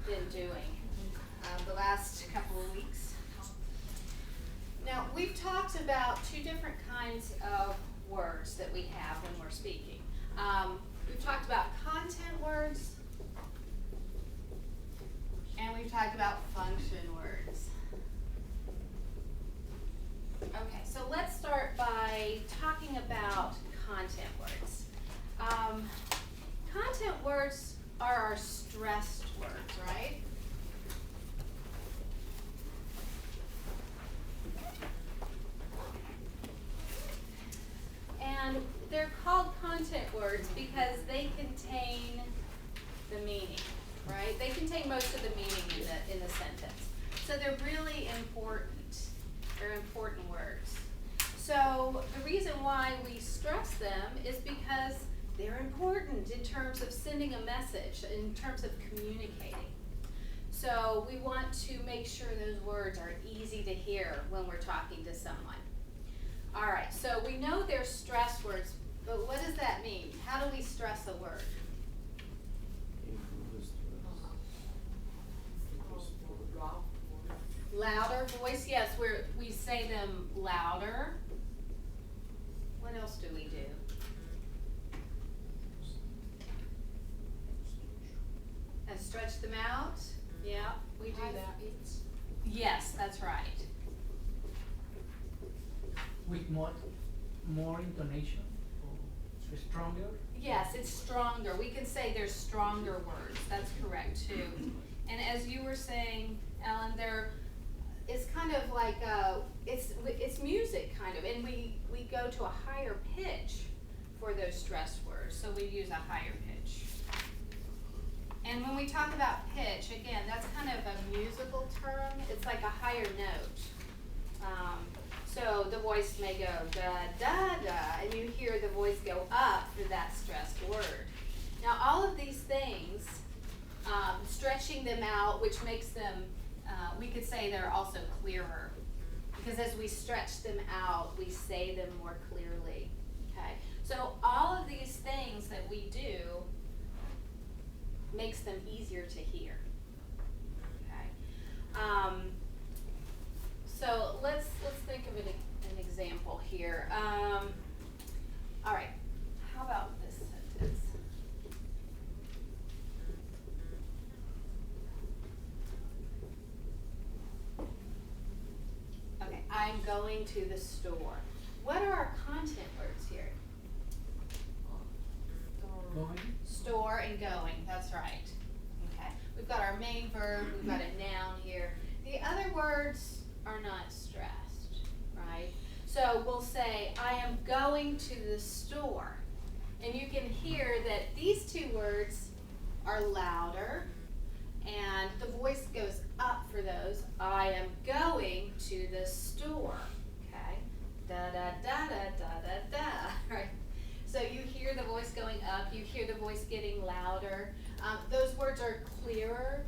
been doing the last couple of weeks. Now, we've talked about two different kinds of words that we have when we're speaking. We've talked about content words, and we've talked about function words. Okay, so let's start by talking about content words. Content words are our stressed words, right? And they're called content words because they contain the meaning, right? They contain most of the meaning in the sentence. So they're really important. They're important words. So the reason why we stress them is because they're important in terms of sending a message, in terms of communicating. So we want to make sure those words are easy to hear when we're talking to someone. All right, so we know they're stress words, but what does that mean? How do we stress a word? Louder voice, yes, we say them louder. What else do we do? And stretch them out? Yeah, we do that. Yes, that's right. With more intonation or stronger? Yes, it's stronger. We can say there's stronger words. That's correct too. And as you were saying, Ellen, it's kind of like it's music kind of, and we go to a higher pitch for those stressed words. So we use a higher pitch. And when we talk about pitch, again, that's kind of a musical term. It's like a higher note. So the voice may go da da da, and you hear the voice go up for that stressed word. Now all of these things, stretching them out, which makes them, we could say they're also clearer, because as we stretch them out, we say them more clearly. Okay, so all of these things that we do makes them easier to hear. Okay. So let's think of an example here. All right, how about this sentence? Okay, I'm going to the store. What are our content words here? Going? Store and going, that's right. Okay, we've got our main verb, we've got a noun here. The other words are not stressed, right? So we'll say, I am going to the store. And you can hear that these two words are louder, and the voice goes up for those. I am going to the store, okay? Da da da da da da da, right? So you hear the voice going up, you hear the voice getting louder. Those words are clearer.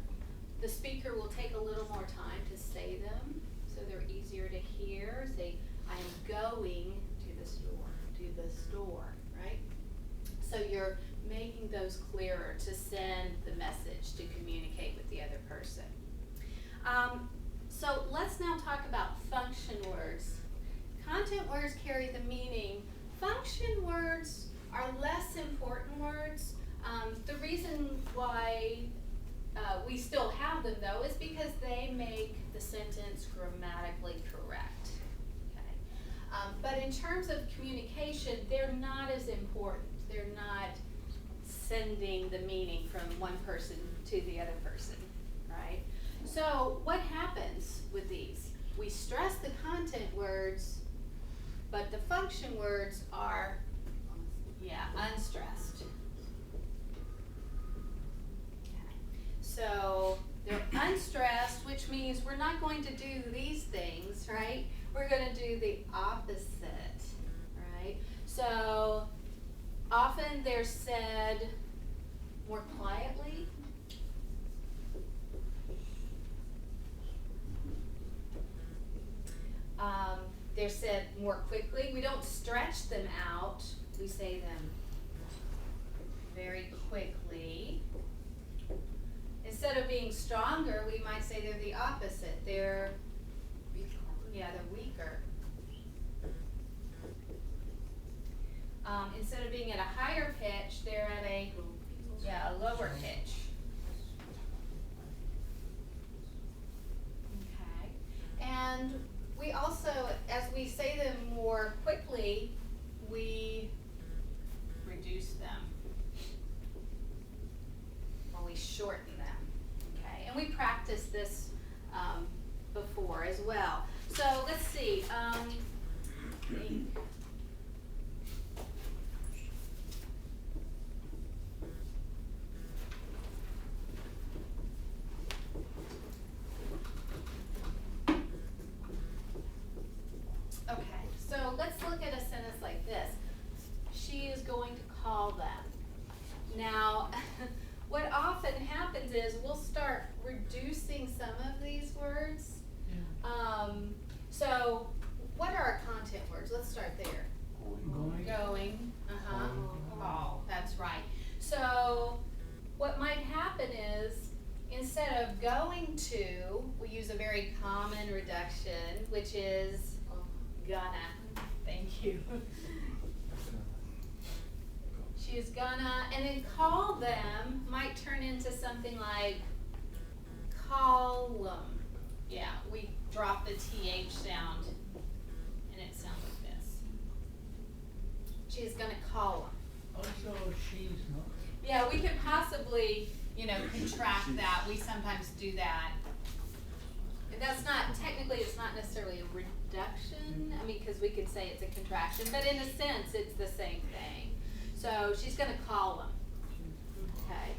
The speaker will take a little more time to say them, so they're easier to hear. Say, I am going to the store, right? So you're making those clearer to send the message, to communicate with the other person. So let's now talk about function words. Content words carry the meaning. Function words are less important words. The reason why we still have them, though, is because they make the sentence grammatically correct. Okay? But in terms of communication, they're not as important. They're not sending the meaning from one person to the other person, right? So what happens with these? We stress the content words, but the function words are, unstressed. Okay. So they're unstressed, which means we're not going to do these things, right? We're going to do the opposite, right? So often they're said more quietly. They're said more quickly. We don't stretch them out. We say them very quickly. instead of being stronger, we might say they're the opposite. They're weaker. Instead of being at a higher pitch, they're at a lower pitch. Okay. And we also, as we say them more quickly, we reduce them. Or we shorten them. Okay. And we practice this before as well. So let's see. Okay, so let's look at a sentence like this. She is going to call them. Now, what often happens is we'll start reducing some of these words. So what are our content words? Let's start there. Going. Call. That's right. So what might happen is instead of going to, we use a very common reduction, which is gonna. Thank you. She is gonna, and then call them might turn into something like column. Yeah, we drop the TH sound and it sounds like this. She is gonna call them. Also, she's not. Yeah, we could possibly, contract that. We sometimes do that. That's not, technically it's not necessarily a reduction, because we could say it's a contraction, but in a sense it's the same thing. So she's gonna call them. Okay.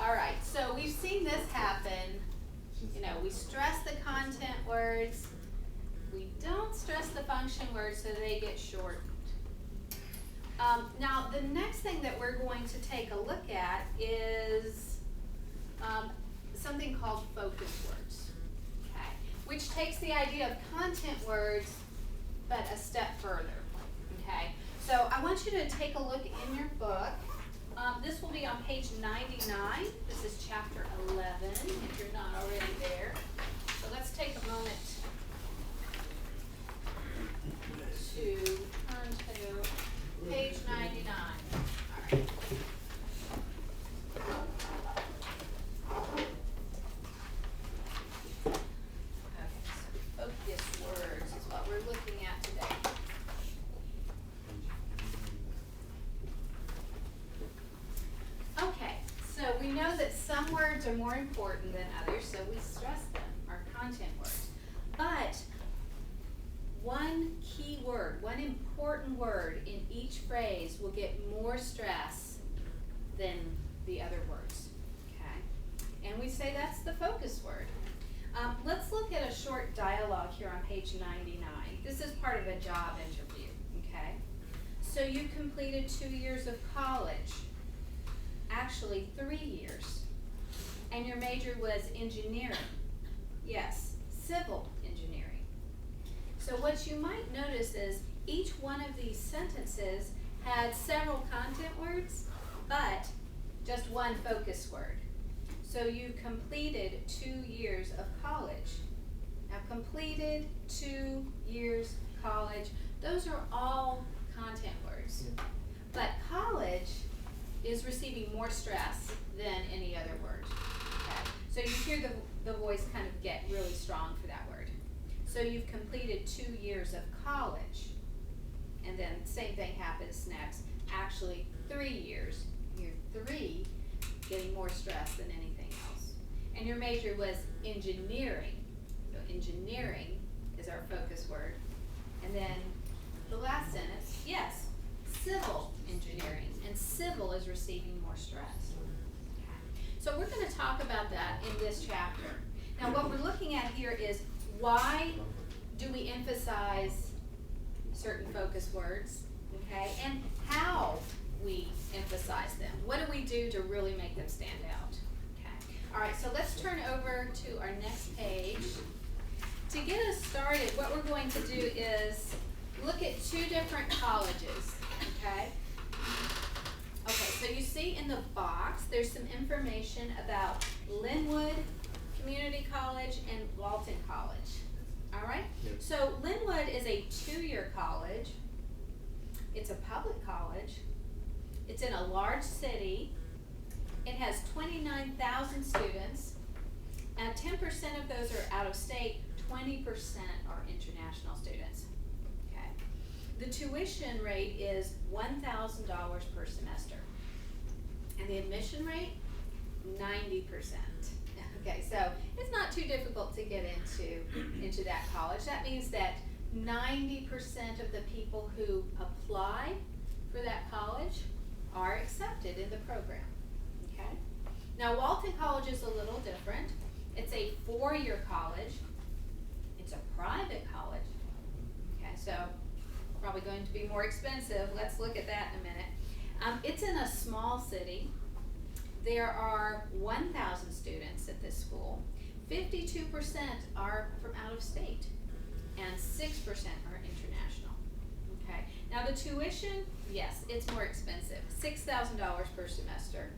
All right, so we've seen this happen. We stress the content words. We don't stress the function words, so they get shortened. Now, the next thing that we're going to take a look at is something called focus words, okay, which takes the idea of content words, but a step further, okay? So I want you to take a look in your book. This will be on page 99. This is chapter 11, if you're not already there. So let's take a moment to turn to page 99. All right. Okay, so focus words is what we're looking at today. Okay, so we know that some words are more important than others, so we stress them, our content words. But one key word, one important word in each phrase will get more stress than the other words, okay? And we say that's the focus word. Let's look at a short dialogue here on page 99. This is part of a job interview, okay? So you completed 2 years of college. Actually 3 years. And your major was engineering. Yes, civil engineering. So what you might notice is each one of these sentences had several content words, but just one focus word. So you completed 2 years of college. Now completed 2 years college, those are all content words. Yeah. But college is receiving more stress than any other word. Okay? So you hear the voice kind of get really strong for that word. So you've completed 2 years of college. And then same thing happens next. Actually 3 years. Year 3 getting more stress than anything else. And your major was engineering. So engineering is our focus word. And then the last sentence, yes, civil engineering. And civil is receiving more stress. Okay. So we're going to talk about that in this chapter. Now what we're looking at here is why do we emphasize certain focus words, okay, and how we emphasize them. What do we do to really make them stand out? Okay. All right, so let's turn over to our next page. To get us started, what we're going to do is look at 2 different colleges, okay? Okay, so you see in the box, there's some information about Linwood Community College and Walton College. All right? Yep. So Linwood is a 2-year college. It's a public college. It's in a large city. It has 29,000 students. And 10% of those are out of state, 20% are international students. Okay. The tuition rate is $1,000 per semester. And the admission rate, 90%. Okay, so it's not too difficult to get into that college. That means that 90% of the people who apply for that college are accepted in the program. Okay? Now Walton College is a little different. It's a 4-year college. It's a private college. Okay, so probably going to be more expensive. Let's look at that in a minute. It's in a small city. There are 1,000 students at this school. 52% are from out of state, and 6% are international. Okay, now the tuition, yes, it's more expensive, $6,000 per semester,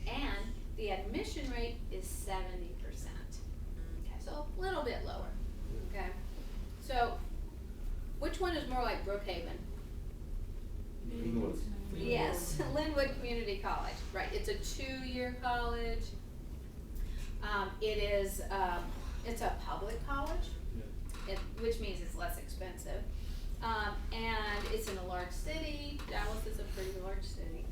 and the admission rate is 70%. Okay, so a little bit lower. Okay, so which one is more like Brookhaven? Linwood. Yes, Linwood Community College, right, it's a 2-year college. It's a public college, which means it's less expensive. And it's in a large city. Dallas is a pretty large city.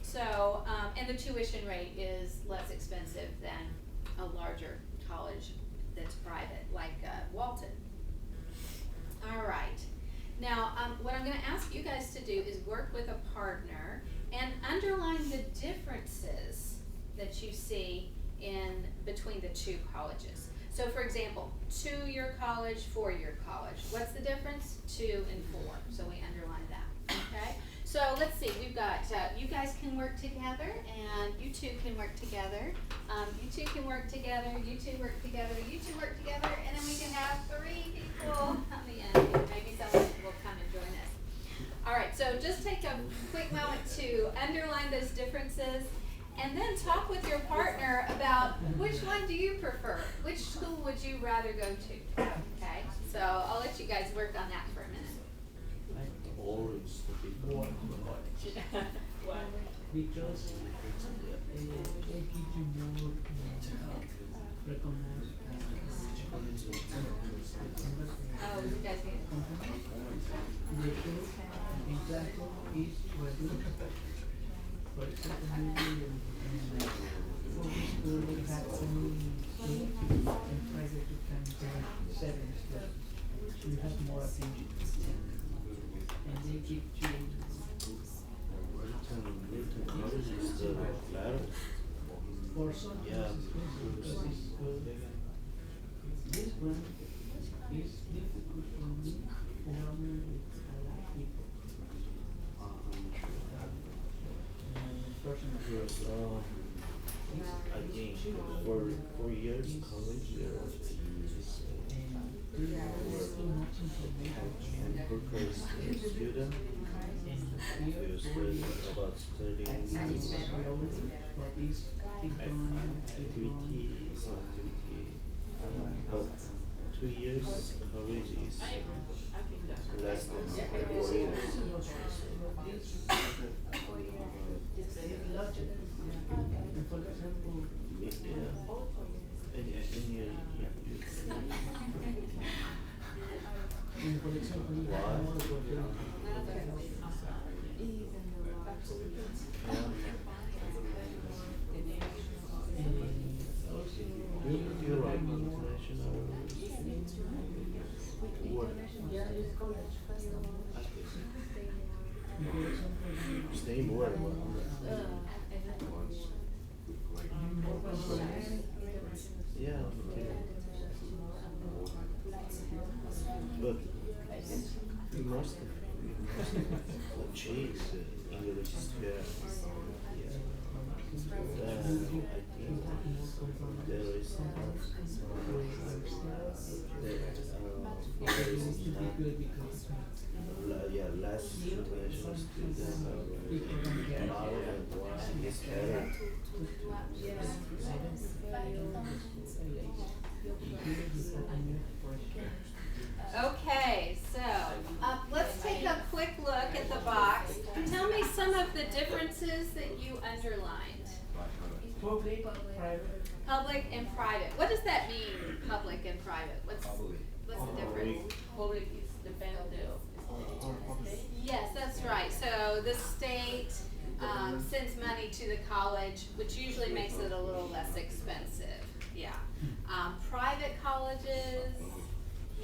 So, and the tuition rate is less expensive than a larger college that's private, like Walton. All right. Now, what I'm going to ask you guys to do is work with a partner and underline the differences that you see in between the two colleges. So, for example, 2-year college, 4-year college. What's the difference? 2 and 4. So we underline that. Okay. So let's see. We've got you guys can work together, and you two can work together. You two can work together. You two work together. You two work together, and then we can have 3 people on the end. Maybe someone will come and join us. All right. So just take a quick moment to underline those differences. And then talk with your partner about which one do you prefer? Which school would you rather go to? Okay, so I'll let you guys work on that for a minute. Orange, the big one. Because they give you more recognized Oh, you guys need the show in classroom is reduced. For example, maybe public school they have only 8, and private you can have 7 students. You have more attention. And they give you College is the latter. for some Yeah. because it's good. This one is difficult for me to learn with a lot of people. Because, I think for 4 years college there is and because the student is about studying activity, but 2 years college is less than 4 years. For example, and for example, you have more opportunity. Do you like international work? Stay more. Yeah, okay. But we must change English sphere. I think there is not less international students now and one is better. public and private. What does that mean, public and private? What's the difference? Public is depend on the state. Yes, that's right. So the state sends money to the college, which usually makes it a little less expensive. Yeah. Private colleges,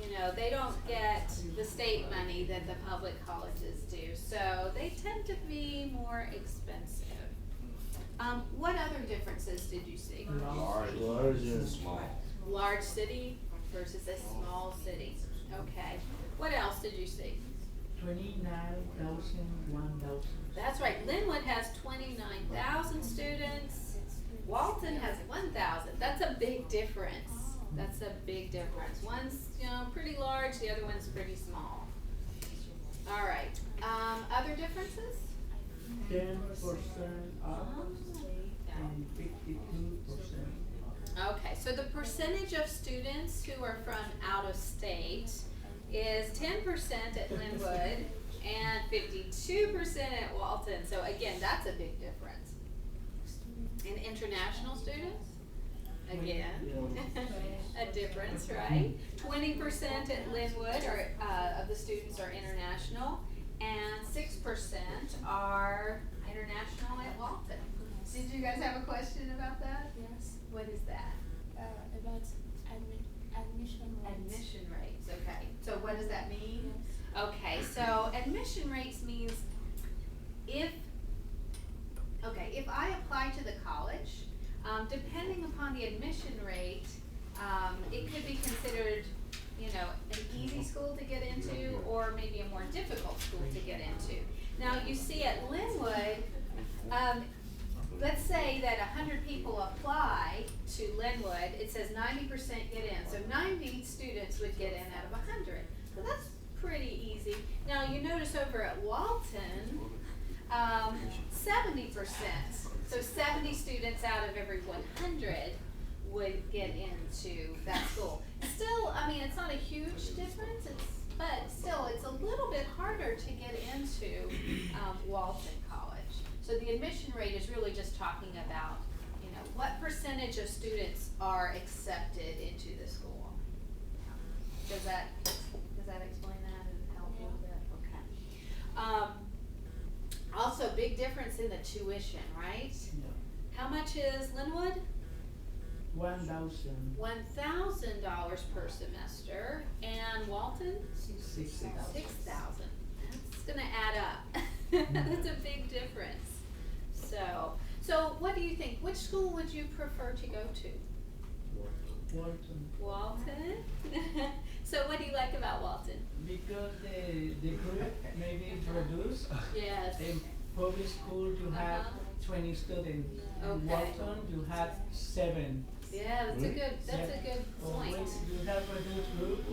you know, they don't get the state money that the public colleges do, so they tend to be more expensive. What other differences did you see? Large and small. Large city versus a small city. Okay. What else did you see? 29,000, 1,000. That's right. Linwood has 29,000 students. Walton has 1,000. That's a big difference. That's a big difference. One's, you know, pretty large, the other one's pretty small. All right. Other differences? 10% up and 52% up. Okay, so the percentage of students who are from out of state is 10% at Linwood and 52% at Walton. So again, that's a big difference. And international students? Again, a difference, right? 20% at Linwood of the students are international, and 6% are international at Walton. Did you guys have a question about that? Yes. What is that? About admission rates. Admission rates, okay. So what does that mean? Yes. Okay, so admission rates means if I apply to the college, depending upon the admission rate, it could be considered, you know, an easy school to get into or maybe a more difficult school to get into. Now, you see at Linwood, let's say that 100 people apply to Linwood, it says 90% get in. So 90 students would get in out of 100. So that's pretty easy. Now, you notice over at Walton, 70%. So 70 students out of every 100 would get into that school. Still, I mean, it's not a huge difference, but still, it's a little bit harder to get into Walton College. So the admission rate is really just talking about, you know, what percentage of students are accepted into the school. Does that explain that and help a little bit? Okay. Also, big difference in the tuition, right? Yeah. How much is Linwood? 1,000. $1,000 per semester, and Walton? 6,000. 6,000. That's gonna add up. That's a big difference. So what do you think? Which school would you prefer to go to? Walton. Walton? So what do you like about Walton? Because the group maybe reduced. Yes. In public school you have 20 students. In Okay. Walton you have 7. Yeah, that's a good point. Always you have reduced group,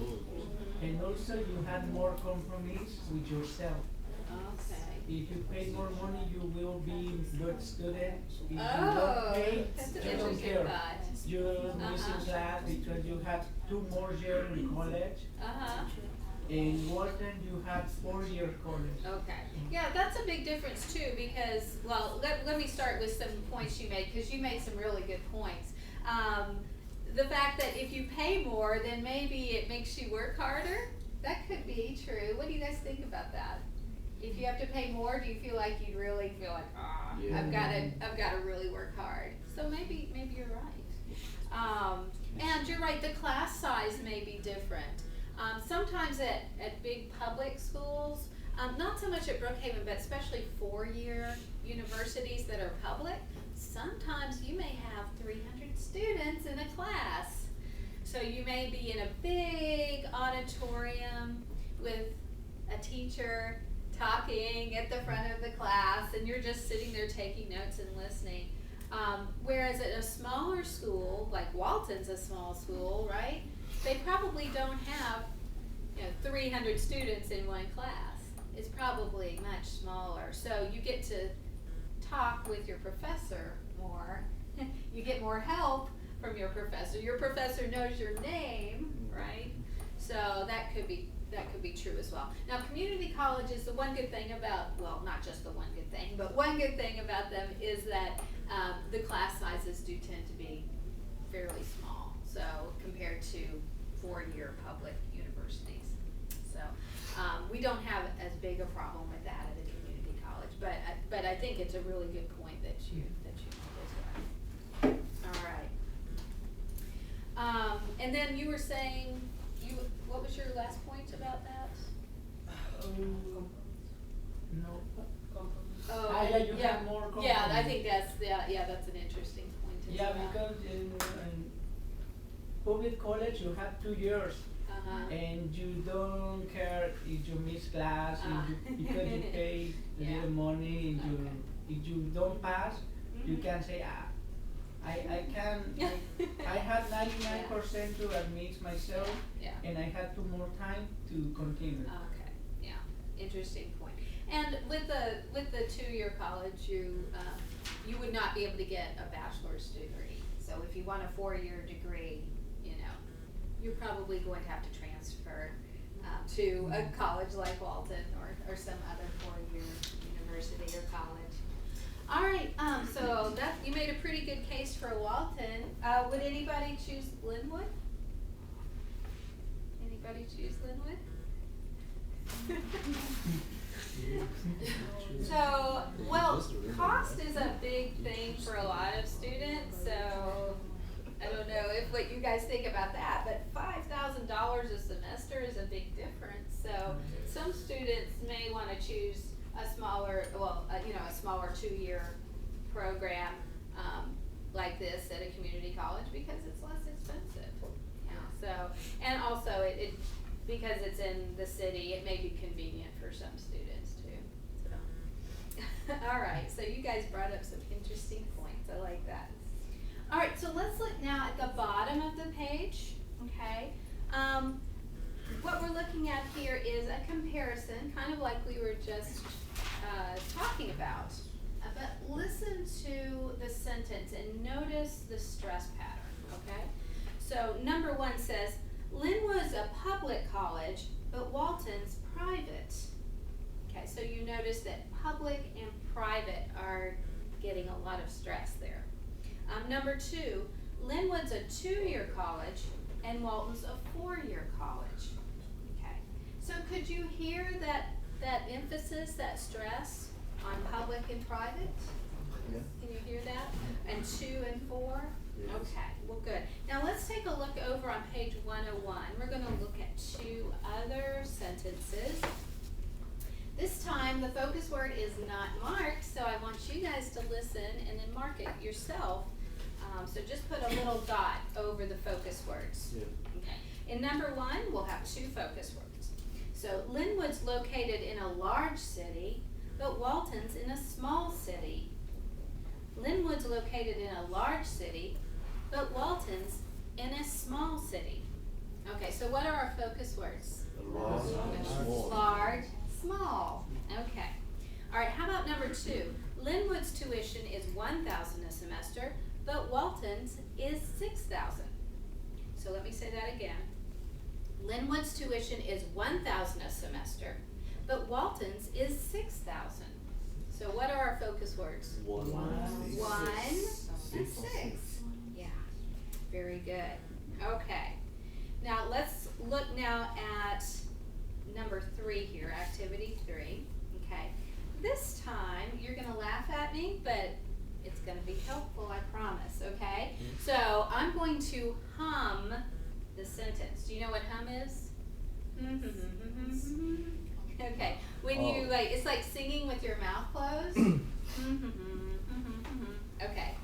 and also you have more compromise with yourself. Okay. If you pay more money, you will be good student. If you Oh, don't pay, that's an you don't interesting care. thought. You're missing class because you have 2 more years in college. Uh-huh. In Walton, you have 4-year college. Okay. Yeah, that's a big difference too, because, well, let me start with some points you made, because you made some really good points. The fact that if you pay more, then maybe it makes you work harder. That could be true. What do you guys think about that? If you have to pay more, do you feel like you really feel like, Yeah. I've got to really work hard? So maybe you're right. And you're right, the class size may be different. Sometimes at big public schools, not so much at Brookhaven, but especially 4-year universities that are public, sometimes you may have 300 students in a class. So you may be in a big auditorium with a teacher talking at the front of the class, and you're just sitting there taking notes and listening. Whereas at a smaller school, like Walton's a small school, right? They probably don't have, 300 students in one class. It's probably much smaller. So you get to talk with your professor more. You get more help from your professor. Your professor knows your name, right? So that could be true as well. Now, community colleges, the one good thing about, well, not just the one good thing, but one good thing about them is that the class sizes do tend to be fairly compared to four-year public universities. So, we don't have as big a problem with that at a community college, but I think it's a really good point that you made as well. All right. And then you were saying, what was your last point about that? No. Oh, Yeah, you have more Yeah, I compromise. think that's an interesting point as Yeah, well. because in public college you have 2 years Uh-huh. and you don't care if you miss class, because you pay a Yeah. little money and Okay. if you don't pass, you Mhm. can say, I had 99% to admit myself Yeah. and I had 2 more time to continue. Okay, yeah, interesting point. And with the two-year college, you would not be able to get a bachelor's degree. So if you want a four-year degree, you're probably going to have to transfer to a college like Walton or some other four-year university or college. All right, so you made a pretty good case for Walton. Would anybody choose Linwood? Anybody choose Linwood? So, well, cost is a big thing for a lot of students, so I don't know what you guys think about that, but $5,000 a semester is a big difference. So some students may want to choose a smaller, a smaller two-year program like this at a community college because it's less expensive. So, and also it because it's in the city, it may be convenient for some students too. So, all right. So you guys brought up some interesting points. I like that. All right. So let's look now at the bottom of the page. Okay. What we're looking at here is a comparison, kind of like we were just talking about. But listen to the sentence and notice the stress pattern. Okay. So number 1 says, Linwood's a public college, but Walton's private. Okay, so you notice that public and private are getting a lot of stress there. Number 2, Linwood's a 2-year college and Walton's a 4-year college. Okay, so could you hear that emphasis, that stress on public and private? Yeah. Can you hear that? And 2 and 4? Yes. Okay, well good. Now let's take a look over on page 101. We're going to look at 2 other sentences. This time the focus word is not marked, so I want you guys to listen and then mark it yourself. So just put a little dot over the focus words. Yeah. Okay. In number 1, we'll have 2 focus words. So Linwood's located in a large city, but Walton's in a small city. Linwood's located in a large city, but Walton's in a small city. Okay, so what are our focus words? Large and small. Large, small. Okay. All right, how about number 2? Linwood's tuition is $1,000 a semester, but Walton's is $6,000. So let me say that again. Linwood's tuition is $1,000 a semester, but Walton's is $6,000. So what are our focus words? 1 and 6. Yeah, very good. Okay. Now let's look now at number 3 here, activity 3. Okay. This time you're gonna laugh at me, but it's gonna be helpful, I promise, okay? So I'm going to hum the sentence. Do you know what hum is? Okay. When you it's like singing with your mouth closed. Okay.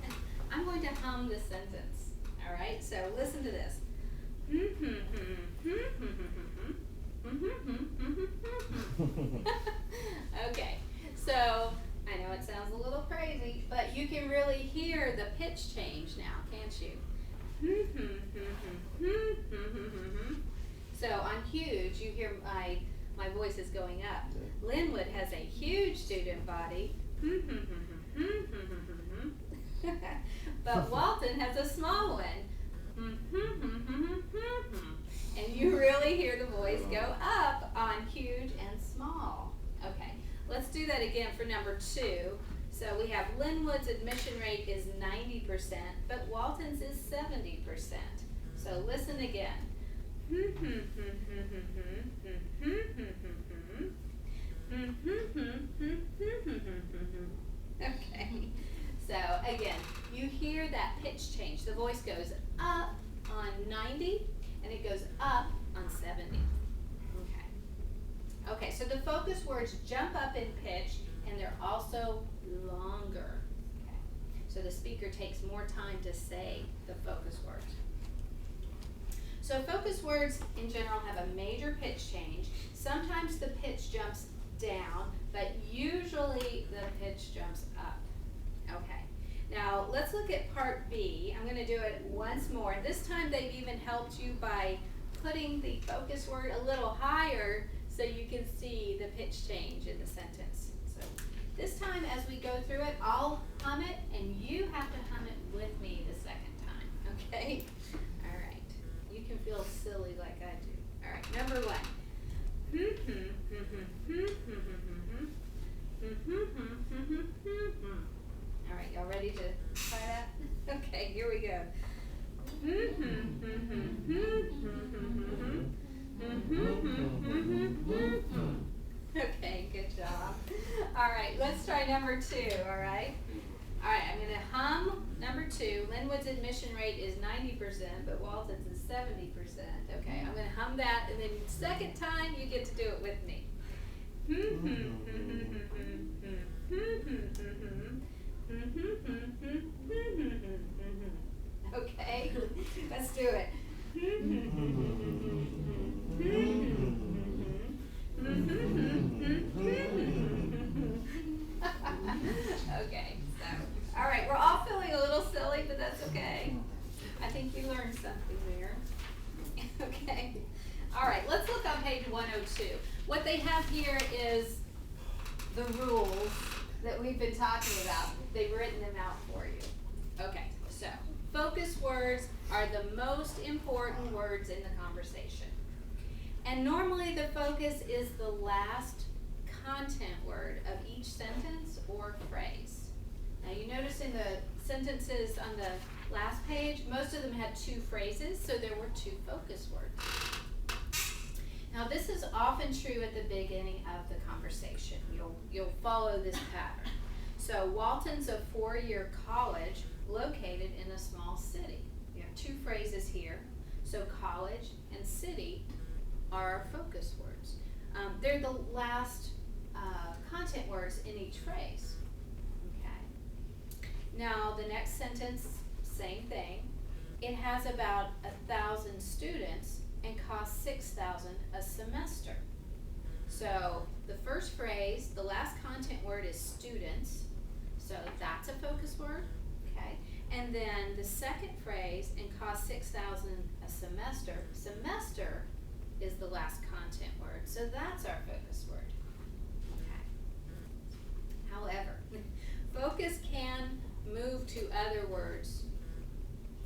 I'm going to hum this sentence. All right. So listen to this. Okay. So I know it sounds a little crazy, but you can really hear the pitch change now, can't you? So on huge, you hear my voice is going up. Linwood has a huge student body. But Walton has a small one. And you really hear the voice go up on huge and small. Okay, let's do that again for number 2. So we have Linwood's admission rate is 90%, but Walton's is 70%. So listen again. Okay. So again, you hear that pitch change. The voice goes up on 90 and it goes up on 70. Okay. Okay, so the focus words jump up in pitch and they're also longer. Okay. So the speaker takes more time to say the focus words. So focus words in general have a major pitch change. Sometimes the pitch jumps down, but usually the pitch jumps up. Okay. Now let's look at part B. I'm going to do it once more. This time they've even helped you by putting the focus word a little higher so you can see the pitch change in the sentence. So this time as we go through it, I'll hum it and you have to hum it with me the second time. Okay? All right. You can feel silly like I do. All right. Number 1. All right, y'all ready to try that? Okay, here we go. Okay, good job. All right, let's try number 2, all right? All right, I'm gonna hum number 2. Linwood's admission rate is 90%, but Walton's is 70%. Okay, I'm gonna hum that, and then second time you get to do it with me. Okay, let's do it. Okay, so, all right, we're all feeling a little silly, but that's okay. I think you learned something there. Okay, all right, let's look on page 102. What they have here is the rules that we've been talking about. They've written them out for you. Okay, so focus words are the most important words in the conversation. And normally the focus is the last content word of each sentence or phrase. Now you notice in the sentences on the last page, most of them had 2 phrases, so there were 2 focus words. Now this is often true at the beginning of the conversation. You'll follow this pattern. So Walton's a 4-year college located in a small city. You have 2 phrases here. So college and city are our focus words. They're the last content words in each phrase. Okay. Now the next sentence, same thing. It has about 1,000 students and costs $6,000 a semester. So the first phrase, the last content word is students. So that's a focus word. Okay. And then the second phrase, and costs $6,000 a semester. Semester is the last content word. So that's our focus word. Okay. However, focus can move to other words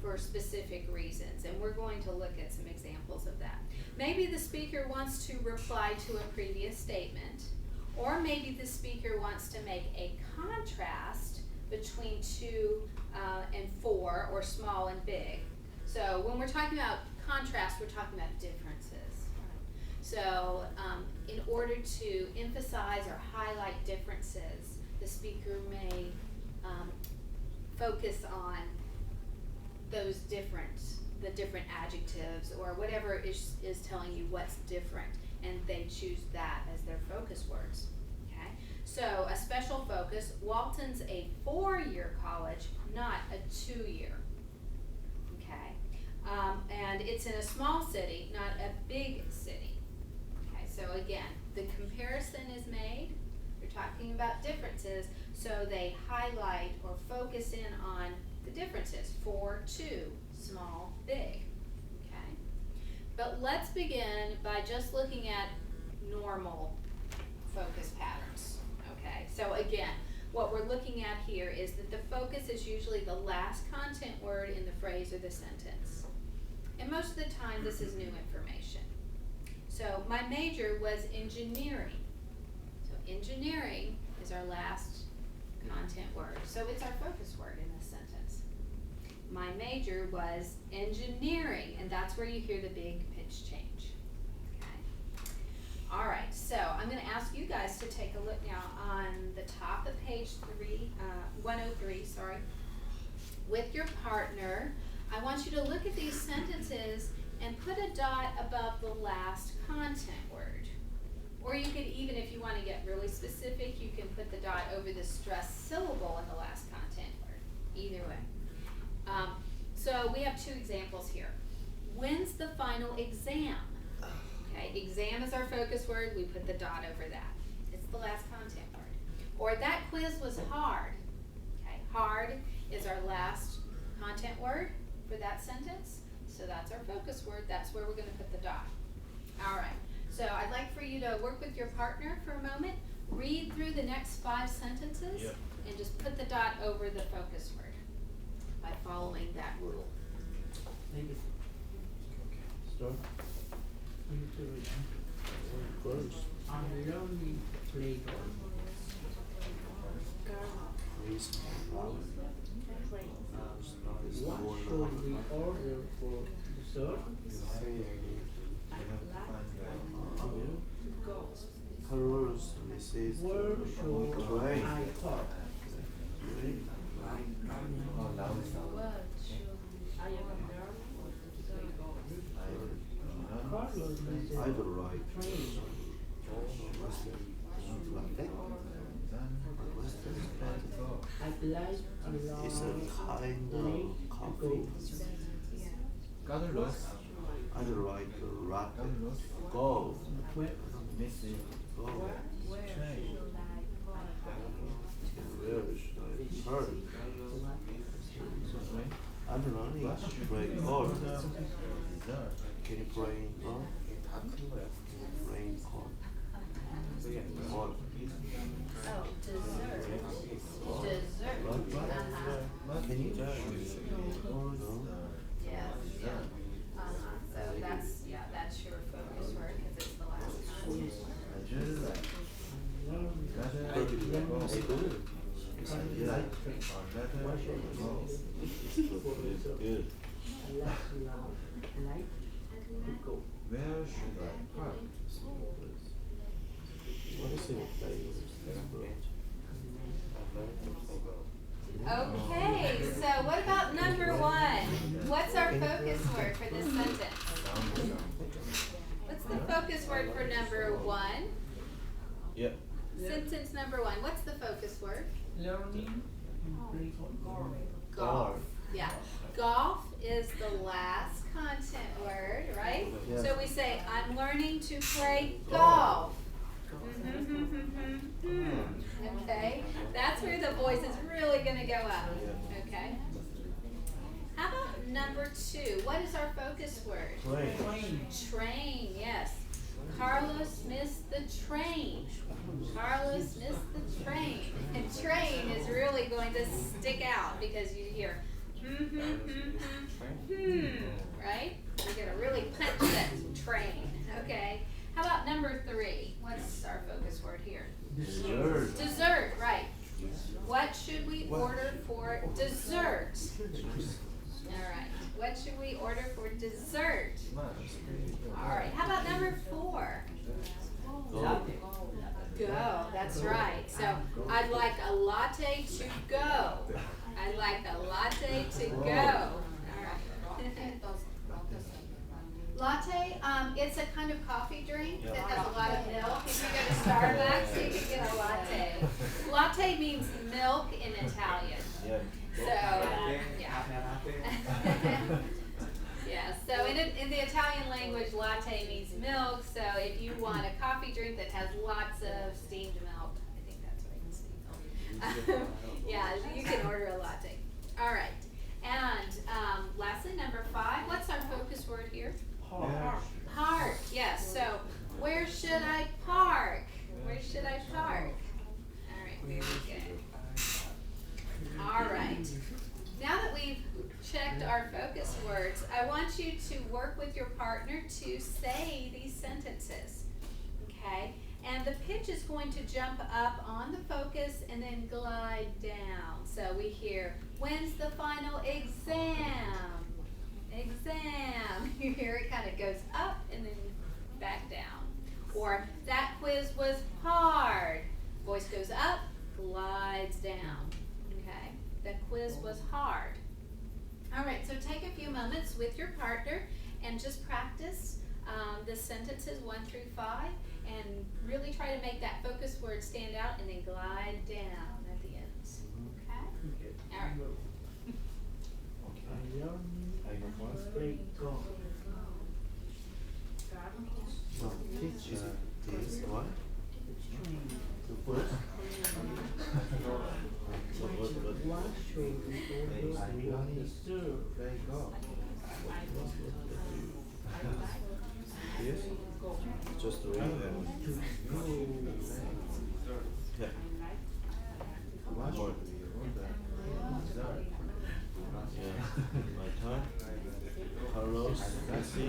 for specific reasons, and we're going to look at some examples of that. Maybe the speaker wants to reply to a previous statement, or maybe the speaker wants to make a contrast between 2 and 4, or small and big. So when we're talking about contrast, we're talking about differences. So in order to emphasize or highlight differences, the speaker may focus on those the different adjectives or whatever is telling you what's different, and they choose that as their focus words. Okay, so a special focus. Walton's a 4-year college, not a 2-year. Okay, and it's in a small city, not a big city. Okay, so again, the comparison is made. They're talking about differences, so they highlight or focus in on the differences. 4, 2, small, big. Okay, but let's begin by just looking at normal focus patterns. Okay, so again, what we're looking at here is that the focus is usually the last content word in the phrase or the sentence, and most of the time this is new information. So my major was engineering. So engineering is our last content word, so it's our focus word in this sentence. My major was engineering, and that's where you hear the big pitch change. Okay. All right, so I'm gonna ask you guys to take a look now on the top of page 103, sorry. With your partner, I want you to look at these sentences and put a dot above the last content word. Or you could even, if you want to get really specific, you can put the dot over the stressed syllable in the last content word. Either way. So we have two examples here. When's the final exam? Okay, exam is our focus word. We put the dot over that. It's the last content word. Or that quiz was hard. Okay, hard is our last content word for that sentence. So that's our focus word. That's where we're going to put the dot. All right. So I'd like for you to work with your partner for a moment. Read through the next 5 sentences and just put the dot over the focus word by following that rule. Thank you. Start. First. I'm learning playground. Please. What should we order for dessert? Colors, Mrs. Where should Train. I park? Carlos says I don't like train. I'd like a long It's a kind of late coffee. Carlos, I don't like rapid. Carlos, Go. Where Mrs. Go. Train. Where should I park? I'm running. Play chord. Dessert. Can you play chord? Playing chord. Chord. Oh, dessert. Dessert. What? Can you no? Yes. Yeah. So that's your focus word because it's the last content word. It's good. Yeah. It's good. I like to go. Where should I park? What is it? Okay, so what about number 1? What's our focus word for this sentence? What's the focus word for number 1? Yep. Sentence number 1. What's the focus word? Learning playground. Golf. Yeah. Golf is the last content word, right? Yeah. So we say, I'm learning to play golf. Okay, that's where the voice is really going to go up. Okay. How about number 2? What is our focus word? Train. Train, yes. Carlos missed the train. Carlos missed the train. And train is really going to stick out because you hear right? You're going to really punch that train. Okay. How about number 3? What's our focus word here? Dessert. Dessert, right. What should we order for dessert? All right. What should we order for dessert? All right. How about number 4? Go. Go. That's right. So I'd like a latte to go. I'd like a latte to go. All right. Latte, it's a kind of coffee drink that has a lot of milk. If you go to Starbucks, you can get a latte. Latte means milk in Italian. Yeah. So, yeah. Yeah, so in the Italian language, latte means milk. So if you want a coffee drink that has lots of steamed milk, I think that's right, steamed milk. Yeah, you can order a latte. All right. And lastly, number 5, what's our focus word here? Park, yes. So where should I park? Where should I park? All right, very good. All right. Now that we've checked our focus words, I want you to work with your partner to say these sentences. Okay? And the pitch is going to jump up on the focus and then glide down. So we hear, when's the final exam? Exam. You hear it kind of goes up and then back down. Or that quiz was hard. Voice goes up, glides down. Okay? The quiz was hard. All right, so take a few moments with your partner and just practice the sentences 1 through 5 and really try to make that focus word stand out and then glide down at the ends. Okay? All right. Great God. No, teacher, this what? The first? What? One train over the serve. Very good. Yes? Just read them. To go. Yeah. One More. dessert. Yeah. My time. Carlos, Messi,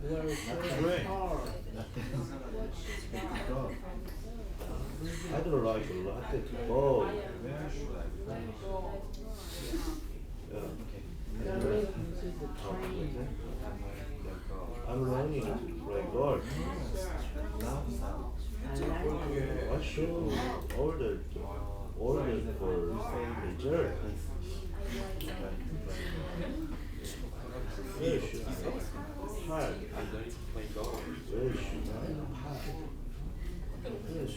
Where Great. hard. Very good. I don't like a latte to bowl. Yeah. That references the train. I'm learning to play golf. I like What should order for dessert? Fish. Hard. Fish. Fish.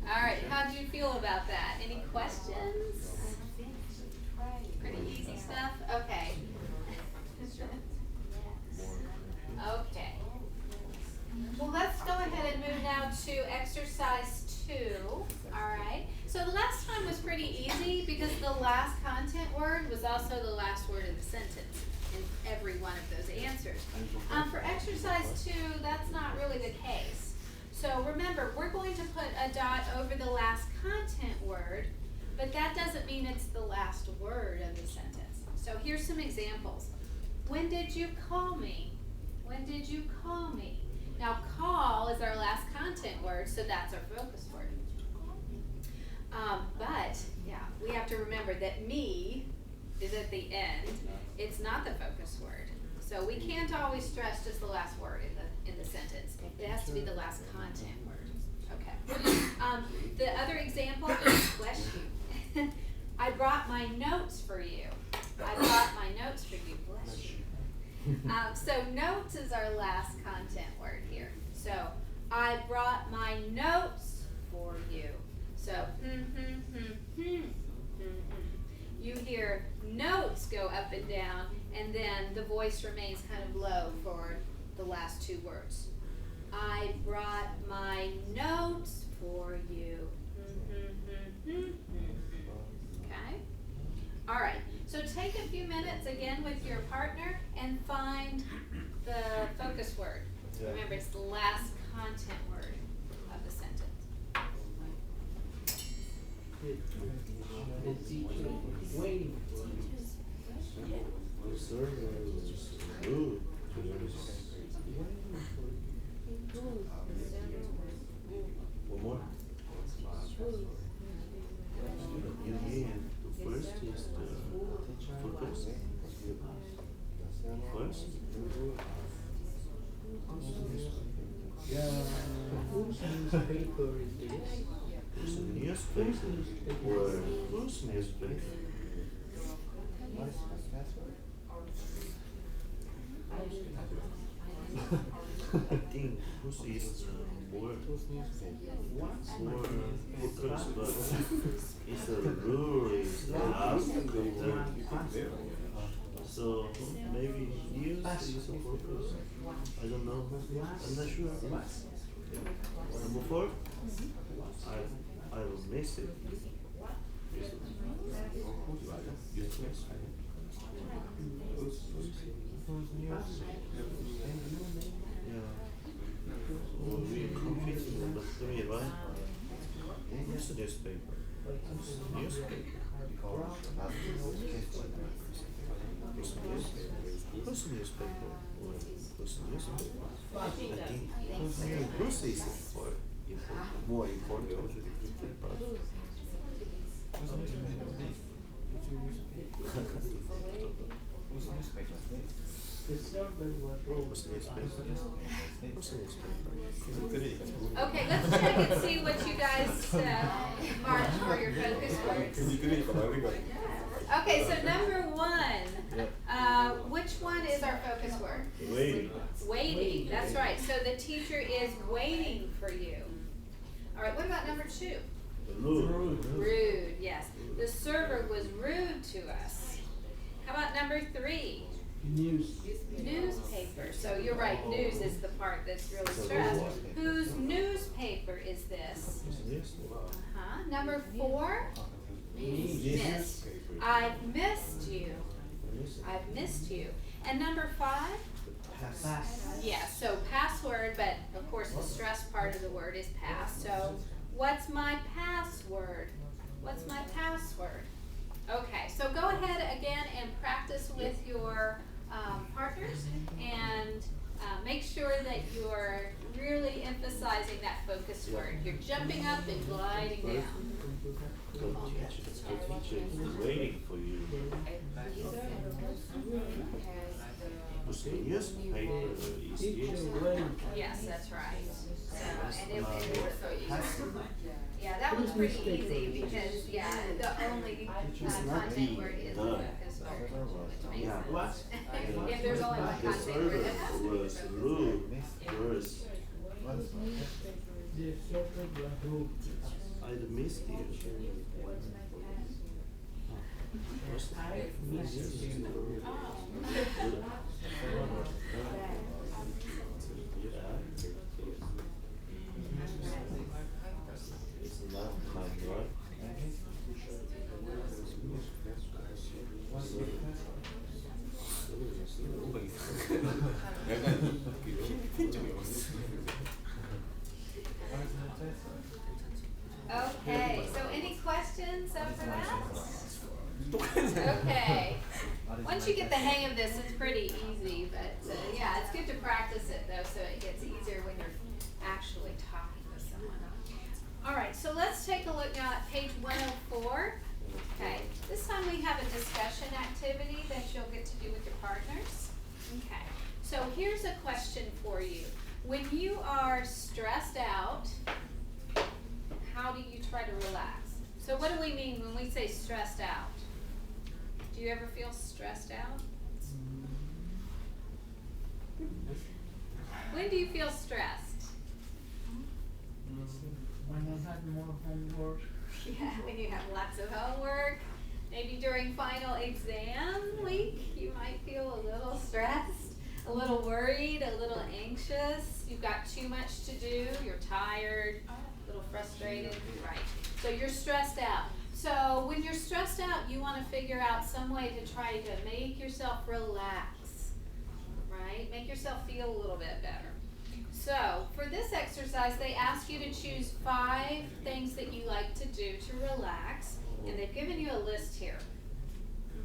All right, how do you feel about that? Any questions? Pretty easy stuff? Okay. Okay. Well, let's go ahead and move now to exercise 2. All right. So the last time was pretty easy because the last content word was also the last word of the sentence in every one of those answers. For exercise 2, that's not really the case. So remember, we're going to put a dot over the last content word, but that doesn't mean it's the last word of the sentence. So here's some examples. When did you call me? When did you call me? Now call is our last content word, so that's our focus word. But yeah, we have to remember that me is at the end. It's not the focus word. So we can't always stress just the last word in the sentence. It has to be the last content word. Okay. The other example is bless you. I brought my notes for you. I brought my notes for you. Bless you. So notes is our last content word here. So I brought my notes for you. So you hear notes go up and down, and then the voice remains kind of low for the last 2 words. I brought my notes for you. Okay? All right. So take a few minutes again with your partner and find the focus word. Yeah. Remember, it's the last content word of the sentence. The teacher waiting for you. The server is rude. One more. You mean the first is the focus? First? Yeah. Whose newspaper is this? It's a newspaper. Or whose newspaper? I think whose is more focus, but it's a rule is the last word. So maybe news is a focus. I don't know. I'm not sure. Number 4? I will miss it. Yeah. Well, we confusing, but to me, right? Who's the newspaper? Newspaper. Who's the newspaper? Who's the newspaper? I think Bruce is more important. survey was What's the next paper? What's the next paper? Okay, let's check and see what you guys marked for your focus words. Okay, so number 1, which one is our focus word? Waiting. Waiting, that's right. So the teacher is waiting for you. All right, what about number 2? Rude. Rude, yes. The server was rude to us. How about number 3? news. Newspaper. So you're right, news is the part that's really stressed. Whose newspaper is this? Yes. Number 4? Missed. I've missed you. I've missed you. And number 5? Pass. Yeah, so password, but of course the stress part of the word is pass. So what's my password? What's my password? Okay, so go ahead again and practice with your partners and make sure that you're really emphasizing that focus word. You're jumping up and gliding down. The teacher is waiting for you. The newspaper is Teacher here. waiting. Yes, that's right. So, and it was, yeah, that was pretty easy because, yeah, the only content word is the focus word, which makes Yeah. sense. If there's only one The content word, it has to server be was focus. rude first. The survey was rude. I missed you. I missed you. It's not my blood. Okay, so any questions after that? Okay. Once you get the hang of this, it's pretty easy, but yeah, it's good to practice it though, so it gets easier when you're actually talking with someone. All right, so let's take a look now at page 104. Okay, this time we have a discussion activity that you'll get to do with your partners. Okay, so here's a question for you. When you are stressed out, how do you try to relax? So what do we mean when we say stressed out? Do you ever feel stressed out? When do you feel stressed? When I had more homework. Yeah, when you have lots of homework. Maybe during final exam week, you might feel a little stressed, a little worried, a little anxious. You've got too much to do, you're tired, a little frustrated, right? So you're stressed out. So when you're stressed out, you want to figure out some way to try to make yourself relax, right? Make yourself feel a little bit better. So for this exercise, they ask you to choose 5 things that you like to do to relax, and they've given you a list here.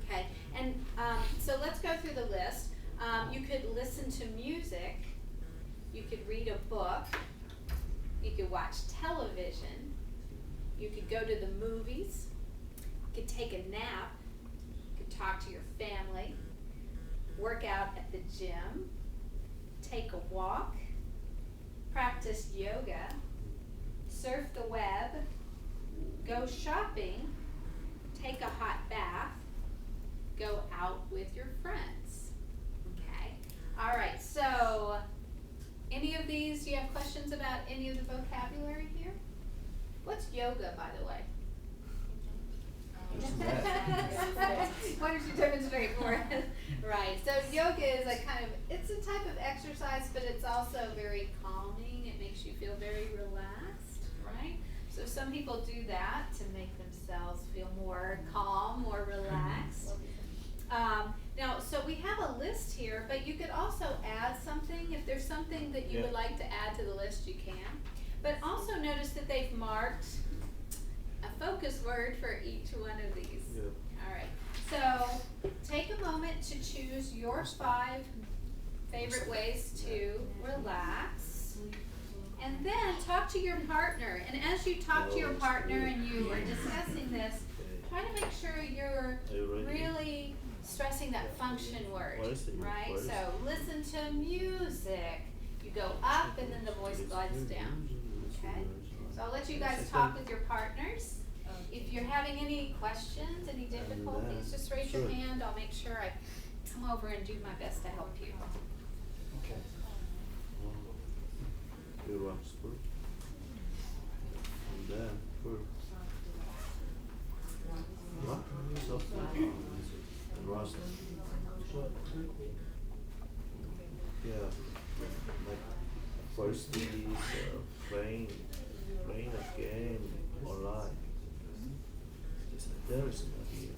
Okay, and so let's go through the list. You could listen to music, you could read a book, you could watch television, you could go to the movies, you could take a nap, you could talk to your family, work out at the gym, take a walk, practice yoga, surf the web, go shopping, take a hot bath, go out with your friends. Okay, all right, so any of these, do you have questions about any of the vocabulary here? What's yoga, by the way? Why don't you demonstrate for us? Right, so yoga is a kind of, it's a type of exercise, but it's also very calming. It makes you feel very relaxed, right? So some people do that to make themselves feel more calm, more relaxed. Now, so we have a list here, but you could also add something. If there's something that you would like to add to the list, you can. But also notice that they've marked a focus word for each one of these. Yep. All right, so take a moment to choose your 5 favorite ways to relax. And then talk to your partner. And as you talk to your partner and you are discussing this, try to make sure you're Are you ready? really stressing that function word, What is it? right? What is So listen to music. You go up and then the voice glides down. Okay? So I'll let you guys talk with your partners. If you're having any questions, any difficulties, just raise your hand. I'll make sure I come over and do my best to help you. Okay. You rocks first. And then first. What? So, and rust. Yeah. My first thing is playing a game online. There is an idea.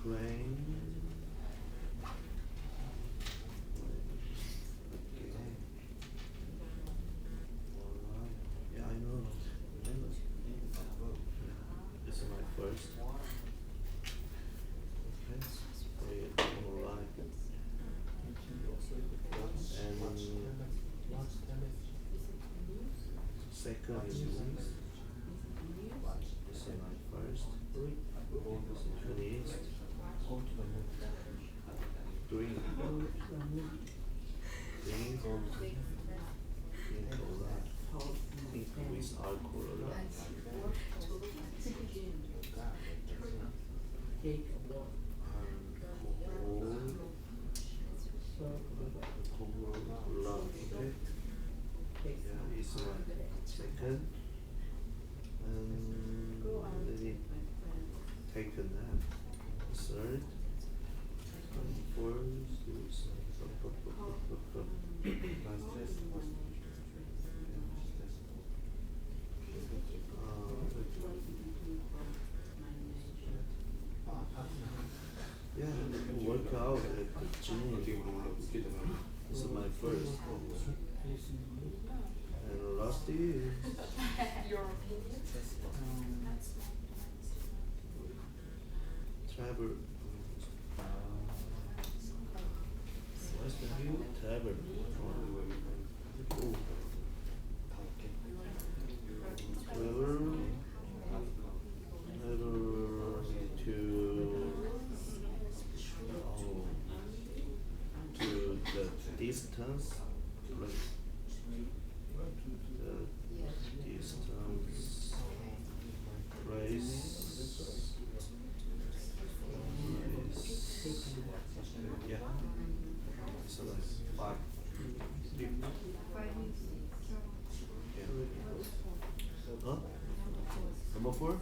Playing a game online. Yeah, I know. This is my first. Let's play it online. And second is this. This is my first. Second is drink. Drink a lot. Drink with alcohol a lot. Take a walk. Alcohol, love, okay? Yeah, it's my second. And let me take a nap. Third. And fourth is yeah, work out at the gym. This is my first. And last is travel. What's the view? Travel. Oh. Travel. To the distance place. The distance place. Yeah. So that's 5 people. Yeah. Huh? Number 4?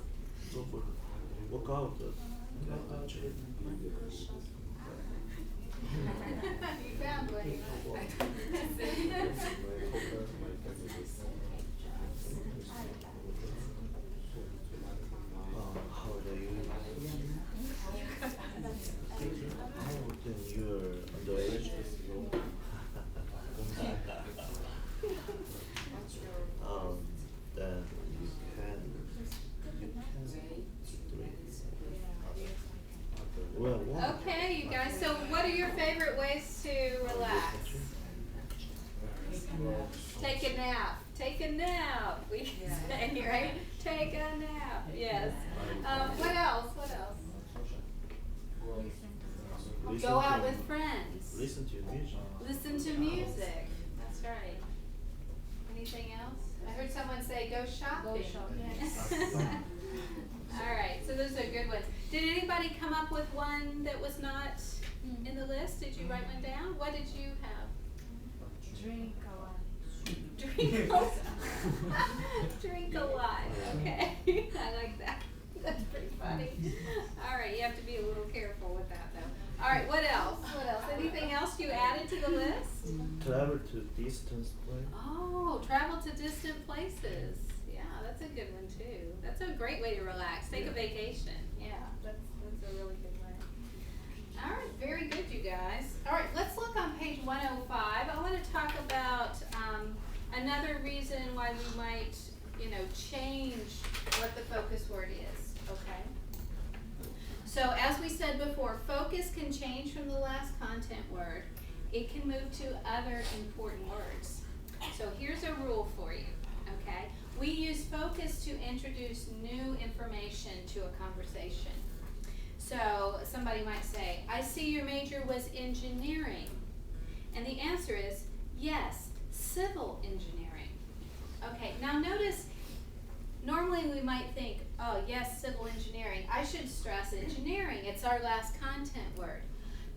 Go for it. Work out at the gym. You found one. How old are you? Then you're underage. Then you can drink. Well, what? Okay, you guys, so what are your favorite ways to relax? Take a nap. Take a nap. We can say, right? Take a nap. Yes. What else? What else? Listen Go out to- with friends. Listen to music. Listen to music. That's right. Anything else? I heard someone say go shopping. All right, so those are good ones. Did anybody come up with one that was not in the list? Did you write one down? What did you have? Drink a lot. Drink a lot. Drink a lot. Okay, I like that. That's pretty funny. All right, you have to be a little careful with that though. All right, what else? What else? Anything else you added to the list? Travel to distance place. Oh, travel to distant places. Yeah, that's a good one too. That's a great way to relax. Take a vacation. Yeah, that's a really good way. All right, very good, you guys. All right, let's look on page 105. I want to talk about another reason why we might, change what the focus word is. Okay. So as we said before, focus can change from the last content word. It can move to other important words. So here's a rule for you, okay? We use focus to introduce new information to a conversation. So somebody might say, I see your major was engineering. And the answer is yes, civil engineering. Okay, now notice, normally we might think, oh yes, civil engineering. I should stress engineering. It's our last content word.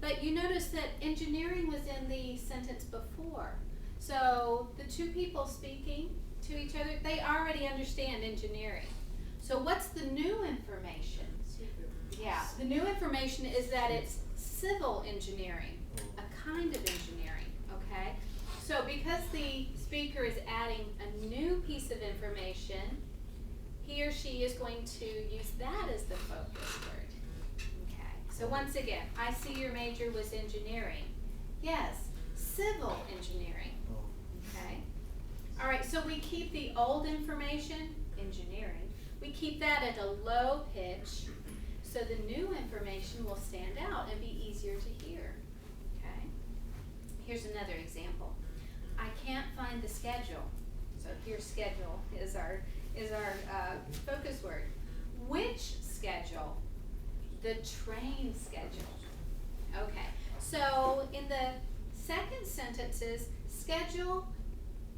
But you notice that engineering was in the sentence before. So the two people speaking to each other, they already understand engineering. So what's the new information? Yeah, the new information is that it's civil engineering, a kind of engineering, okay? So because the speaker is adding a new piece of information, he or she is going to use that as the focus word. Okay, so once again, I see your major was engineering. Yes, civil engineering. Okay? All right, so we keep the old information, engineering, we keep that at a low pitch, so the new information will stand out and be easier to hear. Okay? Here's another example. I can't find the schedule. So here, schedule is our focus word. Which schedule? The train schedule. Okay. So in the second sentences, schedule,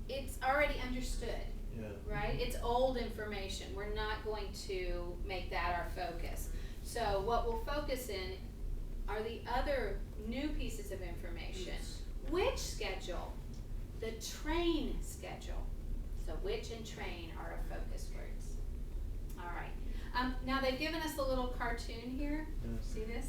it's already understood. Yeah. Right? It's old information. We're not going to make that our focus. So what we'll focus in are the other new pieces of information. Which schedule? The train schedule. So which and train are our focus words. All right. Now they've given us a little cartoon here. Yeah. See this?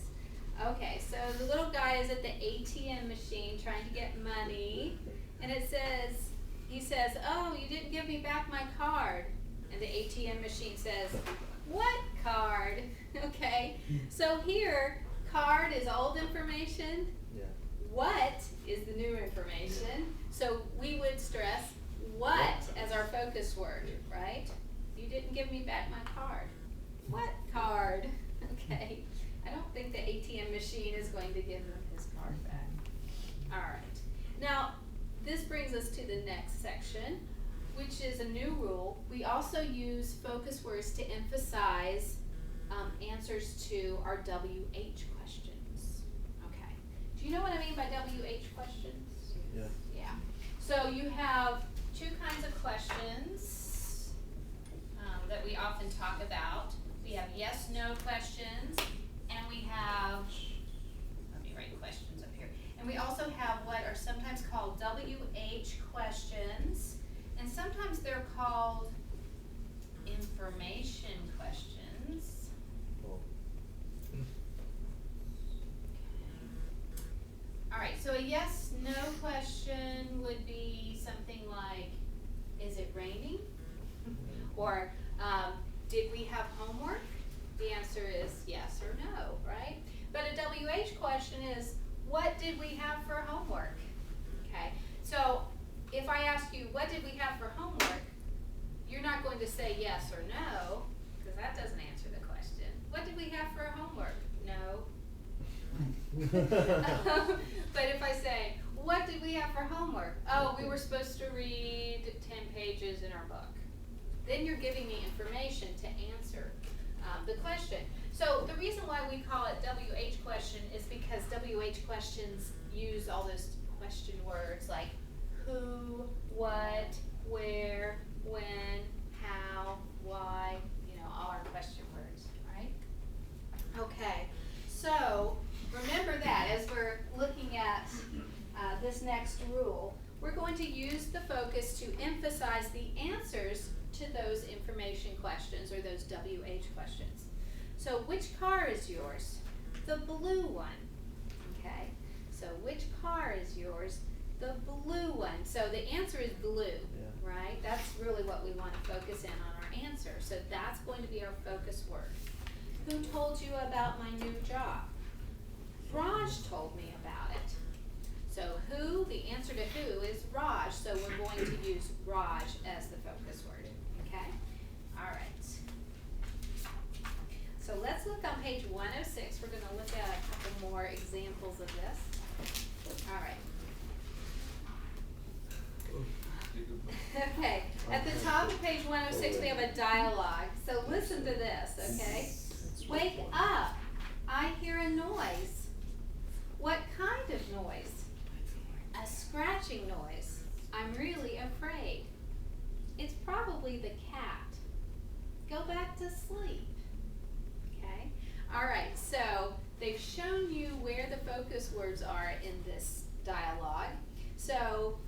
Okay, so the little guy is at the ATM machine trying to get money, and he says, oh, you didn't give me back my card. And the ATM machine says, what card? Okay, so here, card is old information. Yeah. What is the new information? So we would stress what as our focus word, right? You didn't give me back my card. What card? Okay, I don't think the ATM machine is going to give him his card back. All right, now this brings us to the next section, which is a new rule. We also use focus words to emphasize answers to our WH questions. Okay. Do you know what I mean by WH questions? Yeah. Yeah. So you have two kinds of questions that we often talk about. We have yes/no questions, and we have, let me write questions up here. And we also have what are sometimes called WH questions, and sometimes they're called information questions. Oh. All right, so a yes/no question would be something like, is it raining? Or did we have homework? The answer is yes or no, right? But a WH question is, what did we have for homework? Okay, so if I ask you, what did we have for homework? You're not going to say yes or no, because that doesn't answer the question. What did we have for homework? No. But if I say, what did we have for homework? Oh, we were supposed to read 10 pages in our book. Then you're giving me information to answer the question. So the reason why we call it WH question is because WH questions use all those question words like who, what, where, when, how, why, all our question words, right? Okay, so remember that as we're looking at this next rule, we're going to use the focus to emphasize the answers to those information questions or those WH questions. So which car is yours? The blue one. Okay, so which car is yours? The blue one. So the answer is blue, right? That's really what we want to focus in on our answer. So that's going to be our focus word. Who told you about my new job? Raj told me about it. So who, the answer to who is Raj, so we're going to use Raj as the focus word, okay? All right. So let's look on page 106. We're gonna look at a couple more examples of this. All right. Okay, at the top of page 106 we have a dialogue. So listen to this, okay? Wake up, I hear a noise. What kind of noise? A focus words are in this dialogue. So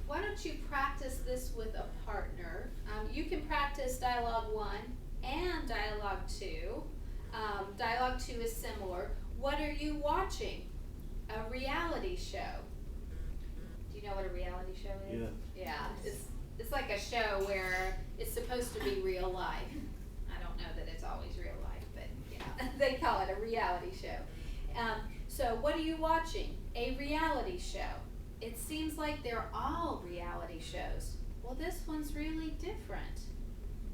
why don't you practice this with a partner? You can practice dialogue 1 and dialogue 2. Dialogue 2 is similar. What are you watching? A reality show. Do you know what a reality show is? Yeah. Yeah, it's like a show where it's supposed to be real life. I don't know that it's always real life, but yeah, they call it a reality show. So what are you watching? A reality show. It seems like they're all reality shows. Well, this one's really different.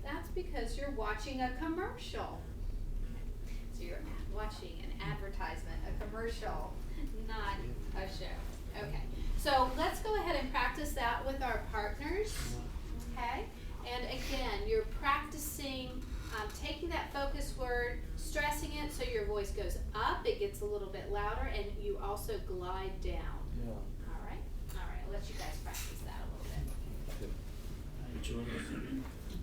That's because you're watching a commercial. So you're watching an advertisement, a commercial, not a show. Okay, so let's go ahead and practice that with our partners, okay? And again, you're practicing taking that focus word, stressing it so your voice goes up, it gets a little bit louder, and you also glide down. Yeah. All right, I'll let you guys practice that a little bit. Which one is it?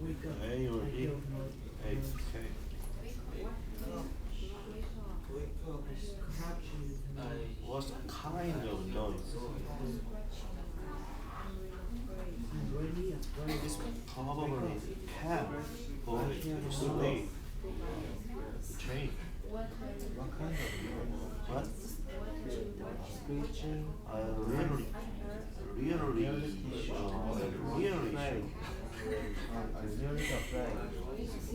Wake up. A or E? Wake up. A, okay. What kind of noise? I'm ready. It's probably cab or sleigh. The train. What kind of noise? What? Screeching. Really Really sure. I'm Really afraid. sure. I'm really afraid. It's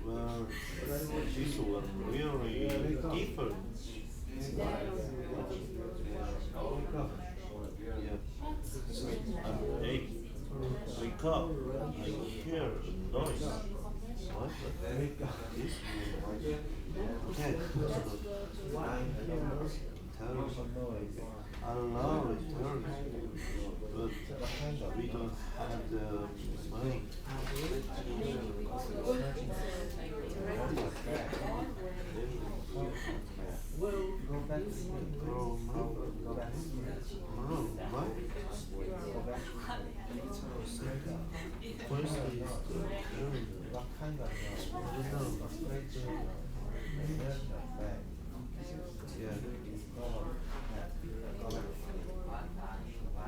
Well, this one really different. Yeah. So I'm 8. Wake up. I hear a noise. What? Wake up. This? Okay. Tell me. I love it. Tell me. But we don't have the money. Well, Go back to sleep. Bro, Go back to sleep. bro, what? Go back to sleep. First is the calendar. What kind of noise? I don't know. Yeah.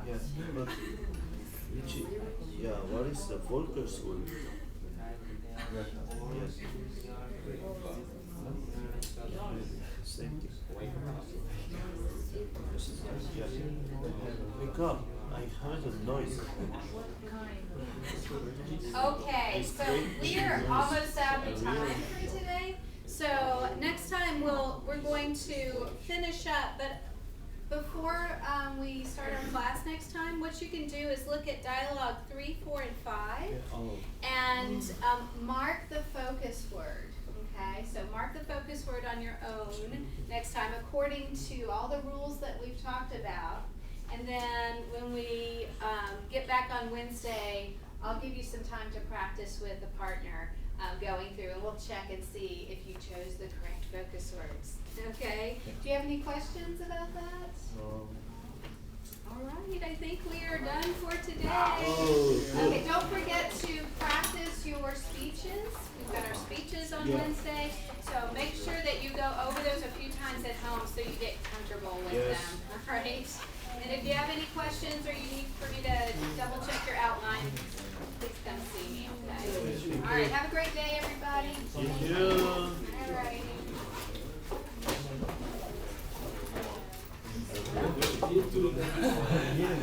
Yes, but which, yeah, what is the focus word? Yes. Same thing. Yes. Wake up. I heard a noise. Okay, so we are almost out of time for today. So next time we're going to finish up, but before we start our class next time, what you can do is look at dialogue 3, 4, and 5 and mark the focus word. Okay, so mark the focus word on your own next time according to all the rules that we've talked about. And then when we get back on Wednesday, I'll give you some time to practice with a partner going through, and we'll check and see if you chose the correct focus words. Okay? Do you have any questions about that? All right, I think we are done for today. Okay, don't forget to practice your speeches. We've got our speeches on Wednesday, so make sure that you go over those a few times at home so you get comfortable with them. All right? And if you have any questions or you need for me to double check your outline, please come see me, okay? All right, have a great day, everybody. Thank you. All right. Yeah,